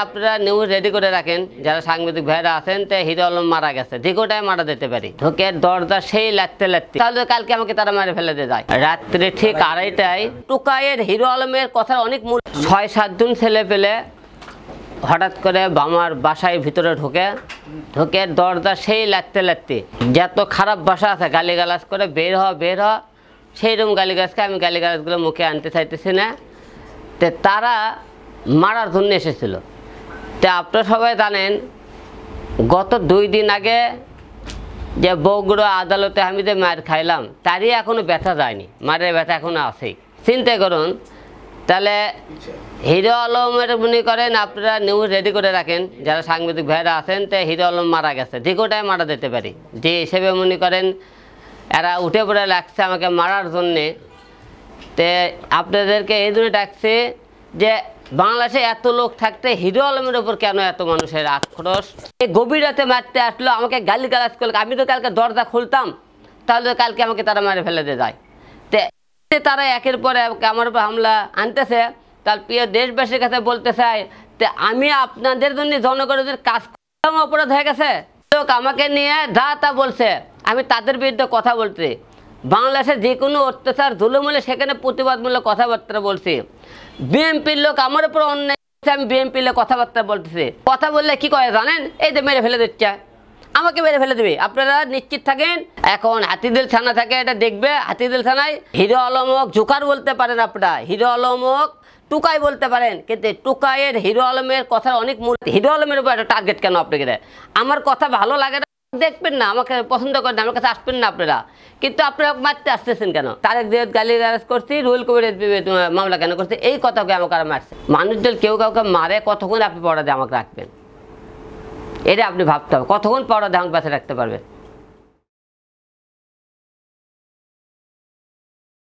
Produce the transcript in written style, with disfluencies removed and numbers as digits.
আপনারা news ready করে রাখেন, যারা সাংবাদিক ভাইরা আছেন। তো হিরো আলম মারা গেছে, যে কোটায় মারা যেতে পারি। ঢোকে দরজা সেই লাগতে তাহলে কালকে আমাকে তারা মারে ফেলে দিয়ে যায়। রাত্রে ঠিক 2:30টায় টোকাইয়ের হিরো আলমের কথার অনেক মূল 6-7 জন ছেলে পেলে হঠাৎ করে আমার বাসায় ভিতরে ঢোকে দরজা সেই লাগতে যত খারাপ ভাষা আছে গালিগালাজ করে বের হ সেই রকম গালিগালাজকে আমি গালিগালাজগুলো মুখে আনতে চাইতেছি না। তো তারা মারার জন্য এসেছিল। তো আপনারা সবাই জানেন গত 2 দিন আগে যে বগুড়া আদালতে আমি যে মার খাইলাম তারই এখনো ব্যথা যায়নি, মারের ব্যথা এখনো আছেই। চিন্তা করুন, তাহলে হিরো আলমের মনে করেন আপনারা নিউজ রেডি করে রাখেন, যারা সাংবাদিক ভাইরা আছেন। তো হিরো আলম মারা গেছে, যে কোটায় মারা যেতে পারি। যে হিসেবে মনে করেন এরা উঠে পড়ে লাগছে আমাকে মারার জন্যে। তো আপনাদেরকে এই জন্য ডাকছে যে বাংলাদেশে এত লোক থাকতে হিরো আলমের ওপর কেন এত মানুষের আক্রোশ? এই গভীর রাতে মারতে আসলো, আমাকে গালিগালাজ করলো। আমি তো কালকে দরজা খুলতাম, তাহলে তো কালকে আমাকে তারা মারে ফেলে দিয়ে যায়। তো তারা একের পর এক আমার উপর হামলা আনতেছে। তার প্রিয় দেশবাসীর কাছে বলতে চাই, তো আমি আপনাদের জন্য জনগণের কাজ করলাম, অপরাধ হয়ে গেছে। লোক আমাকে নিয়ে যা তা বলছে, আমি তাদের বিরুদ্ধে কথা বলছি। বাংলাদেশে যে কোনো অত্যাচার জুলুম হলে সেখানে প্রতিবাদমূলক কথাবার্তা বলছি। বিএনপির লোক আমার উপর অন্যায়, আমি বিএনপির লোক কথাবার্তা বলতেছি। কথা বললে কি করে জানেন? এই যে মেরে ফেলে দিচ্ছে, আমাকে মেরে ফেলে দেবে। আপনারা নিশ্চিত থাকেন। এখন হাতিদিল থানা থাকে, এটা দেখবে। হাতিদিল থানায় হিরো আলমক জোকার বলতে পারেন, আপনারা হিরো আলমক টুকাই বলতে পারেন, কিন্তু টুকাইয়ের হিরো আলমের কথার অনেক মূল। হিরো আলমের উপর একটা টার্গেট কেন আপনাকে? আমার কথা ভালো লাগে না, দেখবেন না, আমাকে পছন্দ করেন, আমার কাছে আসবেন না আপনারা। কিন্তু আপনারা মারতে আসতেছেন কেন? তারেক জিয়াদ গালিগালাজ করছি, রুহুল কবিরের মামলা কেন করছে? এই কথাকে আমাকে আর মারছে। মানুষদের কেউ কাউকে মারে, কতক্ষণ আপনি পড়া দিয়ে আমাকে রাখবেন? এটা আপনি ভাবতে হবে, কতক্ষণ পড়া দিয়ে আমাকে বাঁচে রাখতে পারবেন?